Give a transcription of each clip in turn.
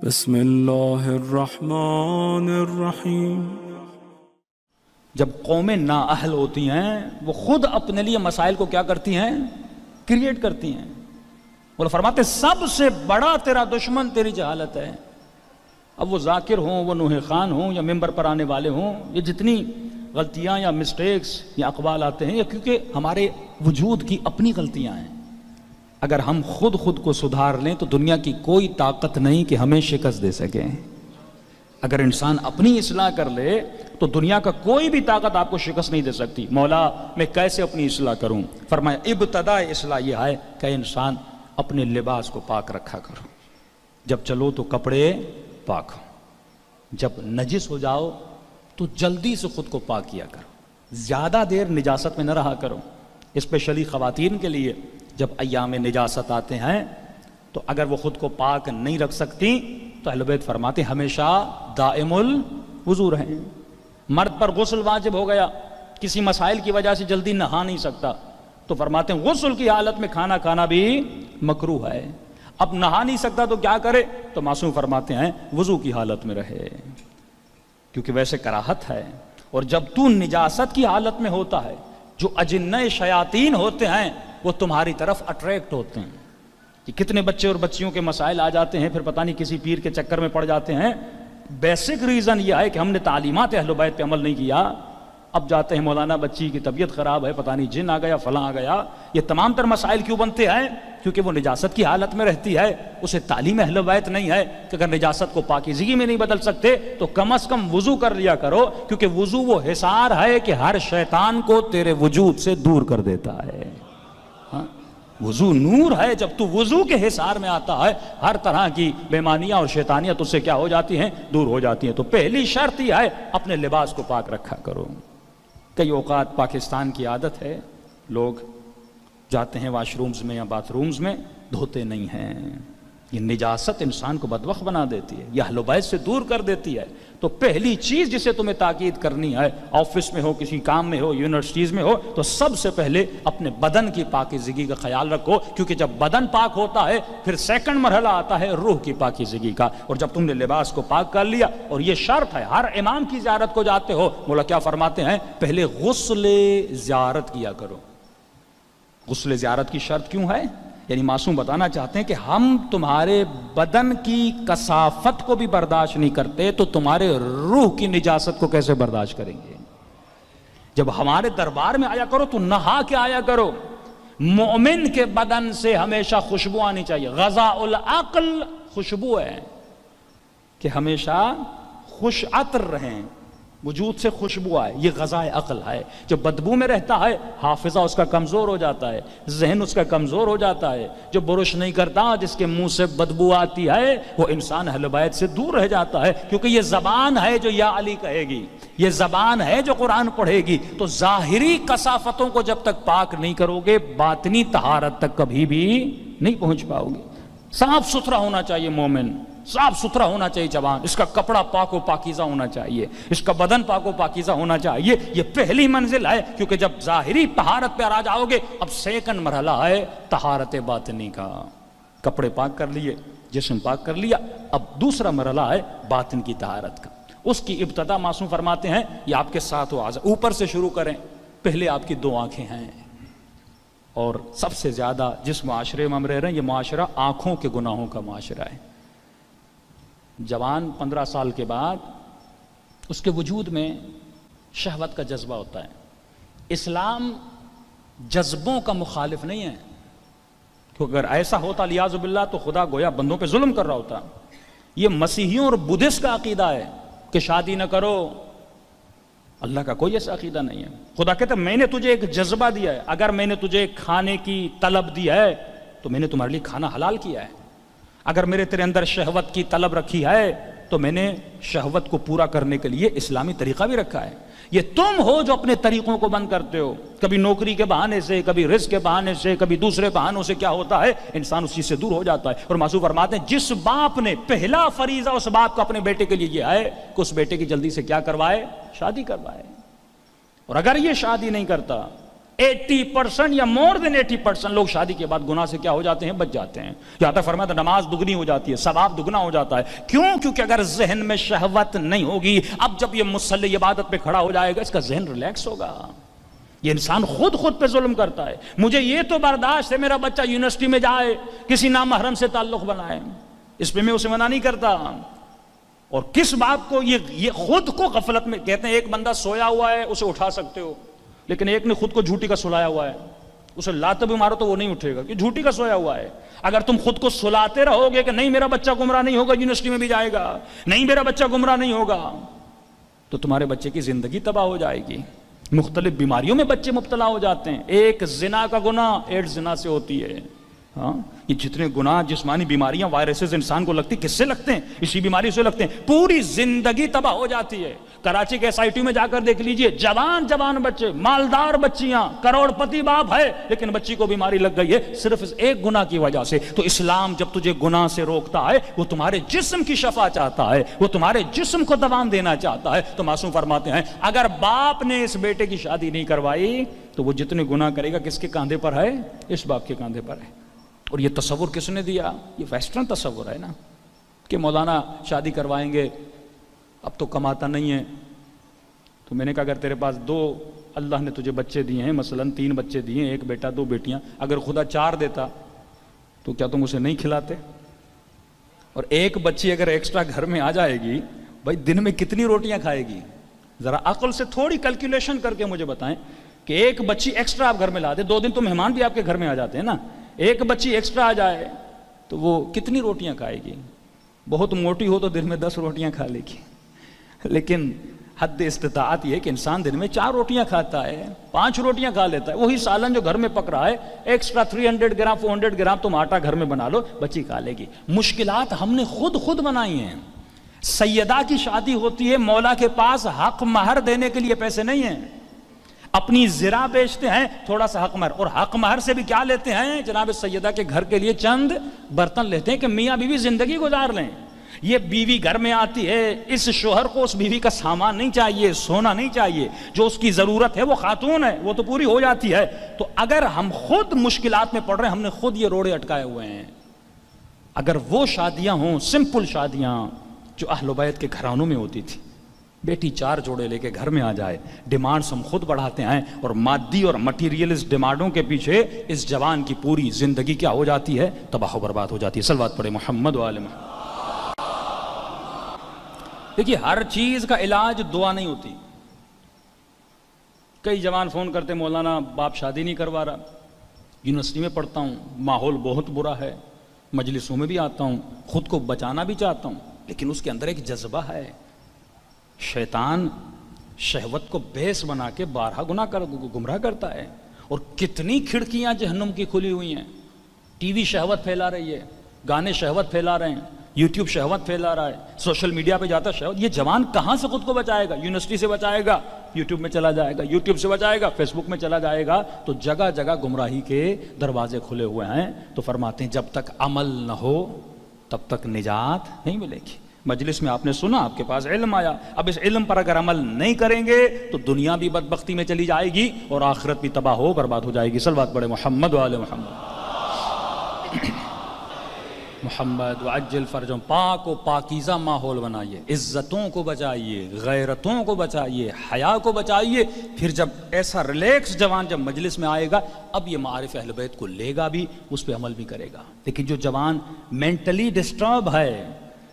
بسم اللہ الرحمن الرحیم۔ جب قومیں نااہل ہوتی ہیں وہ خود اپنے لیے مسائل کو کیا کرتی ہیں؟ کریٹ کرتی ہیں۔ وہ فرماتے سب سے بڑا تیرا دشمن تیری جہالت ہے۔ اب وہ ذاکر ہوں، وہ نوح خان ہوں، یا ممبر پر آنے والے ہوں، یہ جتنی غلطیاں یا مسٹیکس یا اقوال آتے ہیں، یہ کیونکہ ہمارے وجود کی اپنی غلطیاں ہیں۔ اگر ہم خود کو سدھار لیں تو دنیا کی کوئی طاقت نہیں کہ ہمیں شکست دے سکے۔ اگر انسان اپنی اصلاح کر لے تو دنیا کا کوئی بھی طاقت آپ کو شکست نہیں دے سکتی۔ مولا میں کیسے اپنی اصلاح کروں؟ فرمایا ابتدا اصلاح یہ ہے کہ انسان اپنے لباس کو پاک رکھا کرو۔ جب چلو تو کپڑے پاک ہو، جب نجس ہو جاؤ تو جلدی سے خود کو پاک کیا کرو، زیادہ دیر نجاست میں نہ رہا کرو۔ اسپیشلی خواتین کے لیے جب ایام نجاست آتے ہیں تو اگر وہ خود کو پاک نہیں رکھ سکتی تو اہل بیت فرماتے ہمیشہ دائم الوضو رہیں۔ مرد پر غسل واجب ہو گیا، کسی مسائل کی وجہ سے جلدی نہا نہیں سکتا، تو فرماتے ہیں غسل کی حالت میں کھانا کھانا بھی مکروہ ہے۔ اب نہا نہیں سکتا تو کیا کرے؟ تو معصوم فرماتے ہیں وضو کی حالت میں رہے، کیونکہ ویسے کراہت ہے۔ اور جب تو نجاست کی حالت میں ہوتا ہے، جو اجنہ شیاطین ہوتے ہیں وہ تمہاری طرف اٹریکٹ ہوتے ہیں۔ کہ کتنے بچے اور بچیوں کے مسائل آ جاتے ہیں، پھر پتہ نہیں کسی پیر کے چکر میں پڑ جاتے ہیں۔ بیسک ریزن یہ ہے کہ ہم نے تعلیمات اہل بیت پہ عمل نہیں کیا۔ اب جاتے ہیں مولانا بچی کی طبیعت خراب ہے، پتہ نہیں جن آ گیا، فلاں آ گیا۔ یہ تمام تر مسائل کیوں بنتے ہیں؟ کیونکہ وہ نجاست کی حالت میں رہتی ہے، اسے تعلیم اہل بیت نہیں ہے کہ اگر نجاست کو پاکیزگی میں نہیں بدل سکتے تو کم از کم وضو کر لیا کرو، کیونکہ وضو وہ حصار ہے کہ ہر شیطان کو تیرے وجود سے دور کر دیتا ہے۔ وضو نور ہے، جب تو وضو کے حصار میں آتا ہے ہر طرح کی بیمانیاں اور شیطانیت اس سے کیا ہو جاتی ہیں؟ دور ہو جاتی ہیں۔ تو پہلی شرط یہ ہے اپنے لباس کو پاک رکھا کرو۔ کئی اوقات پاکستان کی عادت ہے، لوگ جاتے ہیں واش رومز میں یا باتھ رومز میں، دھوتے نہیں ہیں۔ یہ نجاست انسان کو بدبخت بنا دیتی ہے، یہ اہل بیت سے دور کر دیتی ہے۔ تو پہلی چیز جسے تمہیں تاکید کرنی ہے، آفس میں ہو، کسی کام میں ہو، یونیورسٹیز میں ہو، تو سب سے پہلے اپنے بدن کی پاکیزگی کا خیال رکھو، کیونکہ جب بدن پاک ہوتا ہے پھر سیکنڈ مرحلہ آتا ہے روح کی پاکیزگی کا۔ اور جب تم نے لباس کو پاک کر لیا، اور یہ شرط ہے ہر امام کی زیارت کو جاتے ہو، مولا کیا فرماتے ہیں؟ پہلے غسل زیارت کیا کرو۔ غسل زیارت کی شرط کیوں ہے؟ یعنی معصوم بتانا چاہتے ہیں کہ ہم تمہارے بدن کی کثافت کو بھی برداشت نہیں کرتے تو تمہارے روح کی نجاست کو کیسے برداشت کریں گے؟ جب ہمارے دربار میں آیا کرو تو نہا کے آیا کرو۔ مومن کے بدن سے ہمیشہ خوشبو آنی چاہیے۔ غذاء العقل خوشبو ہے کہ ہمیشہ خوش عطر رہیں، وجود سے خوشبو آئے، یہ غذاء عقل ہے۔ جو بدبو میں رہتا ہے حافظہ اس کا کمزور ہو جاتا ہے، ذہن اس کا کمزور ہو جاتا ہے۔ جو برش نہیں کرتا، جس کے منہ سے بدبو آتی ہے، وہ انسان اہل بیت سے دور رہ جاتا ہے، کیونکہ یہ زبان ہے جو یا علی کہے گی، یہ زبان ہے جو قرآن پڑھے گی۔ تو ظاہری کثافتوں کو جب تک پاک نہیں کرو گے، باطنی طہارت تک کبھی بھی نہیں پہنچ پاؤ گے۔ صاف ستھرا ہونا چاہیے مومن، صاف ستھرا ہونا چاہیے جوان، اس کا کپڑا پاک و پاکیزہ ہونا چاہیے، اس کا بدن پاک و پاکیزہ ہونا چاہیے۔ یہ پہلی منزل ہے، کیونکہ جب ظاہری طہارت پہ آ جاؤ گے، اب سیکنڈ مرحلہ ہے طہارت باطنی کا۔ کپڑے پاک کر لیے، جسم پاک کر لیا، اب دوسرا مرحلہ ہے باطن کی طہارت کا۔ اس کی ابتدا معصوم فرماتے ہیں یہ آپ کے ساتھ اوپر سے شروع کریں۔ پہلے آپ کی دو آنکھیں ہیں، اور سب سے زیادہ جس معاشرے میں ہم رہ رہے ہیں یہ معاشرہ آنکھوں کے گناہوں کا معاشرہ ہے۔ جوان 15 سال کے بعد اس کے وجود میں شہوت کا جذبہ ہوتا ہے۔ اسلام جذبوں کا مخالف نہیں ہے، کیونکہ اگر ایسا ہوتا لیاذ باللہ تو خدا گویا بندوں پہ ظلم کر رہا ہوتا۔ یہ مسیحیوں اور بدھسٹ کا عقیدہ ہے کہ شادی نہ کرو، اللہ کا کوئی ایسا عقیدہ نہیں ہے۔ خدا کہتا ہے میں نے تجھے ایک جذبہ دیا ہے، اگر میں نے تجھے کھانے کی طلب دی ہے تو میں نے تمہارے لیے کھانا حلال کیا ہے۔ اگر میرے تیرے اندر شہوت کی طلب رکھی ہے تو میں نے شہوت کو پورا کرنے کے لیے اسلامی طریقہ بھی رکھا ہے۔ یہ تم ہو جو اپنے طریقوں کو بند کرتے ہو، کبھی نوکری کے بہانے سے، کبھی رزق کے بہانے سے، کبھی دوسرے بہانوں سے کیا ہوتا ہے انسان اس چیز سے دور ہو جاتا ہے۔ اور معصوم فرماتے ہیں جس باپ نے پہلا فریضہ اس باپ کو اپنے بیٹے کے لیے یہ ہے کہ اس بیٹے کی جلدی سے کیا کروائے؟ شادی کروائے۔ اور اگر یہ شادی نہیں کرتا 80% یا مور دین 80% لوگ شادی کے بعد گناہ سے کیا ہو جاتے ہیں؟ بچ جاتے ہیں. یہاں تک فرمایا تھا نماز دگنی ہو جاتی ہے، ثواب دگنا ہو جاتا ہے. کیوں؟ کیونکہ اگر ذہن میں شہوت نہیں ہوگی، اب جب یہ مصلی عبادت پہ کھڑا ہو جائے گا، اس کا ذہن ریلیکس ہوگا. یہ انسان خود پہ ظلم کرتا ہے. مجھے یہ تو برداشت ہے میرا بچہ یونیورسٹی میں جائے، کسی نامحرم سے تعلق بنائے، اس پہ میں اسے منع نہیں کرتا. اور کس بات کو یہ خود کو غفلت میں کہتے ہیں. ایک بندہ سویا ہوا ہے اسے اٹھا سکتے ہو، لیکن ایک نے خود کو جھوٹی کا سلایا ہوا ہے، اسے لات بھی مارو تو وہ نہیں اٹھے گا کہ جھوٹی کا سویا ہوا ہے. اگر تم خود کو سلاتے رہو گے کہ نہیں میرا بچہ گمراہ نہیں ہوگا، یونیورسٹی میں بھی جائے گا، نہیں میرا بچہ گمراہ نہیں ہوگا، تو تمہارے بچے کی زندگی تباہ ہو جائے گی. مختلف بیماریوں میں بچے مبتلا ہو جاتے ہیں. ایک زنا کا گناہ ایڈز زنا سے ہوتی ہے. ہاں، یہ جتنے گناہ، جسمانی بیماریاں، وائرسز انسان کو لگتی، کس سے لگتے ہیں؟ اسی بیماری سے لگتے ہیں. پوری زندگی تباہ ہو جاتی ہے. کراچی کے SIT میں جا کر دیکھ لیجئے، جوان بچے، مالدار بچیاں، کروڑ پتی باپ ہے، لیکن بچی کو بیماری لگ گئی ہے صرف اس ایک گناہ کی وجہ سے. تو اسلام جب تجھے گناہ سے روکتا ہے، وہ تمہارے جسم کی شفا چاہتا ہے، وہ تمہارے جسم کو دوام دینا چاہتا ہے. تو معصوم فرماتے ہیں اگر باپ نے اس بیٹے کی شادی نہیں کروائی تو وہ جتنے گناہ کرے گا کس کے کاندھے پر ہے؟ اس باپ کے کاندھے پر ہے. اور یہ تصور کس نے دیا؟ یہ ویسٹرن تصور ہے نا کہ مولانا شادی کروائیں گے، اب تو کماتا نہیں ہے. تو میں نے کہا اگر تیرے پاس اللہ نے تجھے بچے دیے ہیں، مثلا 3 بچے دیے ہیں، 1 بیٹا 2 بیٹیاں، اگر خدا 4 دیتا تو کیا تم اسے نہیں کھلاتے؟ اور 1 بچی اگر ایکسٹرا گھر میں آ جائے گی، بھائی دن میں کتنی روٹیاں کھائے گی؟ ذرا عقل سے تھوڑی کیلکولیشن کر کے مجھے بتائیں کہ 1 بچی ایکسٹرا آپ گھر میں لا دے، 2 دن تو مہمان بھی آپ کے گھر میں آ جاتے ہیں نا، 1 بچی ایکسٹرا آ جائے تو وہ کتنی روٹیاں کھائے گی؟ بہت موٹی ہو تو دن میں 10 روٹیاں کھا لے گی. لیکن حد استطاعت یہ کہ انسان دن میں 4 روٹیاں کھاتا ہے، 5 روٹیاں کھا لیتا ہے. وہی سالن جو گھر میں پک رہا ہے، ایکسٹرا 300 گرام 400 گرام تم آٹا گھر میں بنا لو، بچی کھا لے گی. مشکلات ہم نے خود بنائی ہیں. سیدہ کی شادی ہوتی ہے، مولا کے پاس حق مہر دینے کے لیے پیسے نہیں ہیں، اپنی زرع بیچتے ہیں، تھوڑا سا حق مہر، اور حق مہر سے بھی کیا لیتے ہیں؟ جناب سیدہ کے گھر کے لیے چند برتن لیتے ہیں کہ میاں بیوی زندگی گزار لیں. یہ بیوی گھر میں آتی ہے، اس شوہر کو اس بیوی کا سامان نہیں چاہیے، سونا نہیں چاہیے، جو اس کی ضرورت ہے وہ خاتون ہے، وہ تو پوری ہو جاتی ہے. تو اگر ہم خود مشکلات میں پڑ رہے ہیں، ہم نے خود یہ روڑے اٹکائے ہوئے ہیں. اگر وہ شادیاں ہوں، سمپل شادیاں جو اہل بیت کے گھرانوں میں ہوتی تھی، بیٹی 4 جوڑے لے کے گھر میں آ جائے، ڈیمانڈز ہم خود بڑھاتے ہیں، اور مادی اور مٹیریلز ڈیمانڈوں کے پیچھے اس جوان کی پوری زندگی کیا ہو جاتی ہے؟ تباہ و برباد ہو جاتی ہے. صلوات پڑھے محمد و آل محمد. دیکھیے ہر چیز کا علاج دعا نہیں ہوتی. کئی جوان فون کرتے مولانا باپ شادی نہیں کروا رہا، یونیورسٹی میں پڑھتا ہوں، ماحول بہت برا ہے، مجلسوں میں بھی آتا ہوں، خود کو بچانا بھی چاہتا ہوں، لیکن اس کے اندر ایک جذبہ ہے. شیطان شہوت کو بیس بنا کے بارہا گمراہ کرتا ہے. اور کتنی کھڑکیاں جہنم کی کھلی ہوئی ہیں. ٹی وی شہوت پھیلا رہی ہے، گانے شہوت پھیلا رہے ہیں، یوٹیوب شہوت پھیلا رہا ہے، سوشل میڈیا پہ جاتا ہے شہوت. یہ جوان کہاں سے خود کو بچائے گا؟ یونیورسٹی سے بچائے گا، یوٹیوب میں چلا جائے گا، یوٹیوب سے بچائے گا، فیس بک میں چلا جائے گا. تو جگہ جگہ گمراہی کے دروازے کھلے ہوئے ہیں. تو فرماتے ہیں جب تک عمل نہ ہو تب تک نجات نہیں ملے گی. مجلس میں آپ نے سنا، آپ کے پاس علم آیا، اب اس علم پر اگر عمل نہیں کریں گے تو دنیا بھی بدبختی میں چلی جائے گی اور آخرت بھی تباہ ہو برباد ہو جائے گی. صلوات پڑھے محمد و آل محمد. محمد وعجل فرجوں. پاک و پاکیزہ ماحول بنائیے، عزتوں کو بچائیے، غیرتوں کو بچائیے، حیا کو بچائیے. پھر جب ایسا ریلیکس جوان جب مجلس میں آئے گا، اب یہ معارف اہل بیت کو لے گا بھی، اس پہ عمل بھی کرے گا. لیکن جو جوان مینٹلی ڈسٹرب ہے،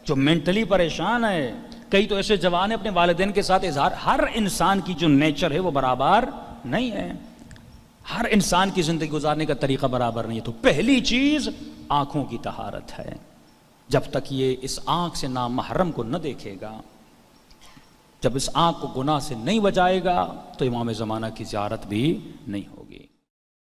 جو مینٹلی پریشان ہے، کئی تو ایسے جوان ہیں اپنے والدین کے ساتھ اظہار، ہر انسان کی جو نیچر ہے وہ برابر نہیں ہے، ہر انسان کی زندگی گزارنے کا طریقہ برابر نہیں ہے. تو پہلی چیز آنکھوں کی طہارت ہے. جب تک یہ اس آنکھ سے نامحرم کو نہ دیکھے گا، جب اس آنکھ کو گناہ سے نہیں بچائے گا، تو امام زمانہ کی زیارت بھی نہیں ہوگی.